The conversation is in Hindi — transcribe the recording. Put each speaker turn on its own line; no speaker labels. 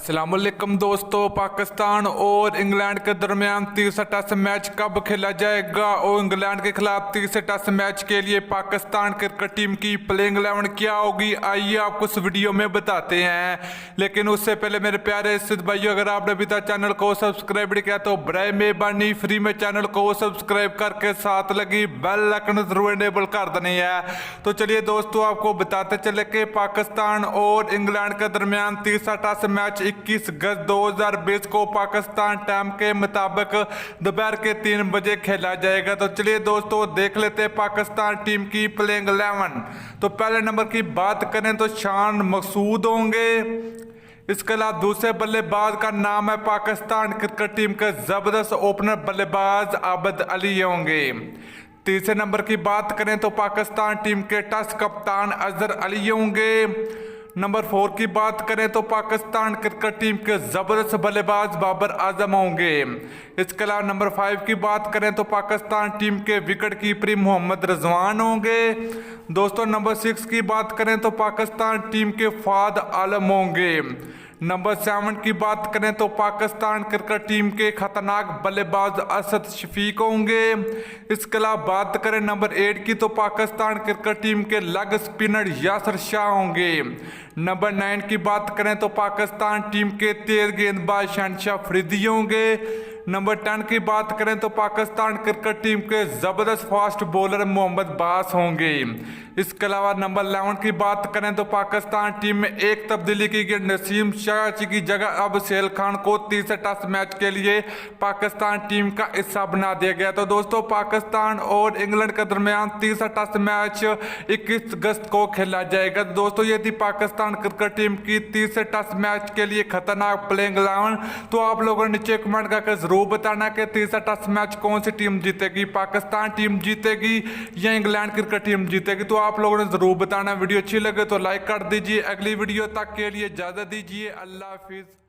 अस्सलामुअलैकुम दोस्तों, पाकिस्तान और इंग्लैंड के दरमियान तीसरा टेस्ट मैच कब खेला जाएगा और इंग्लैंड के खिलाफ तीसरे टेस्ट मैच के लिए पाकिस्तान क्रिकेट टीम की प्लेइंग 11 क्या होगी, आइए आपको इस वीडियो में बताते हैं। लेकिन उससे पहले मेरे प्यारे सिद्ध भाइयों, अगर आपने अभी तक चैनल को सब्सक्राइब नहीं किया तो बराए मेहरबानी फ्री में चैनल को सब्सक्राइब करके साथ लगी बेल आइकन जरूर इनेबल कर देनी है। तो चलिए दोस्तों, आपको बताते चले कि पाकिस्तान और इंग्लैंड के दरमियान तीसरा टेस्ट मैच 21 अगस्त 2020 को पाकिस्तान टाइम के मुताबिक दोपहर के 3 बजे खेला जाएगा। तो चलिए दोस्तों, देख लेते हैं पाकिस्तान टीम की प्लेइंग 11। तो पहले नंबर की बात करें तो शान मकसूद होंगे। इसके अलावा दूसरे बल्लेबाज का नाम है पाकिस्तान क्रिकेट टीम के जबरदस्त ओपनर बल्लेबाज आबिद अली होंगे। तीसरे नंबर की बात करें तो पाकिस्तान टीम के टेस्ट कप्तान अजहर अली होंगे। नंबर 4 की बात करें तो पाकिस्तान क्रिकेट टीम के जबरदस्त बल्लेबाज बाबर आजम होंगे। इसके अलावा नंबर 5 की बात करें तो पाकिस्तान टीम के विकेट कीपर मोहम्मद रिजवान होंगे। दोस्तों, नंबर 6 की बात करें तो पाकिस्तान टीम के फाद आलम होंगे। नंबर 7 की बात करें तो पाकिस्तान क्रिकेट टीम के खतरनाक बल्लेबाज असद शफीक होंगे। इसके अलावा बात करें नंबर 8 की तो पाकिस्तान क्रिकेट टीम के लेग स्पिनर यासिर शाह होंगे। नंबर 9 की बात करें तो पाकिस्तान टीम के तेज गेंदबाज शहनशाह अफरीदी होंगे। नंबर 10 की बात करें तो पाकिस्तान क्रिकेट टीम के जबरदस्त फास्ट बॉलर मोहम्मद बास होंगे। इसके अलावा नंबर 11 की बात करें तो पाकिस्तान टीम में एक तब्दीली की गई, नसीम शाह की जगह अब सेल खान को तीसरे टेस्ट मैच के लिए पाकिस्तान टीम का हिस्सा बना दिया गया। तो दोस्तों, पाकिस्तान और इंग्लैंड के दरमियान तीसरा टेस्ट मैच 21 अगस्त को खेला जाएगा। तो दोस्तों, ये थी पाकिस्तान क्रिकेट टीम की तीसरे टेस्ट मैच के लिए खतरनाक प्लेइंग 11। तो आप लोगों ने नीचे कमेंट करके जरूर बताना कि तीसरा टेस्ट मैच कौन सी टीम जीतेगी, पाकिस्तान टीम जीतेगी या इंग्लैंड क्रिकेट टीम जीतेगी। तो आप लोगों ने जरूर बताना। वीडियो अच्छी लगे तो लाइक कर दीजिए। अगली वीडियो तक के लिए इजाजत दीजिए। अल्लाह हाफिज।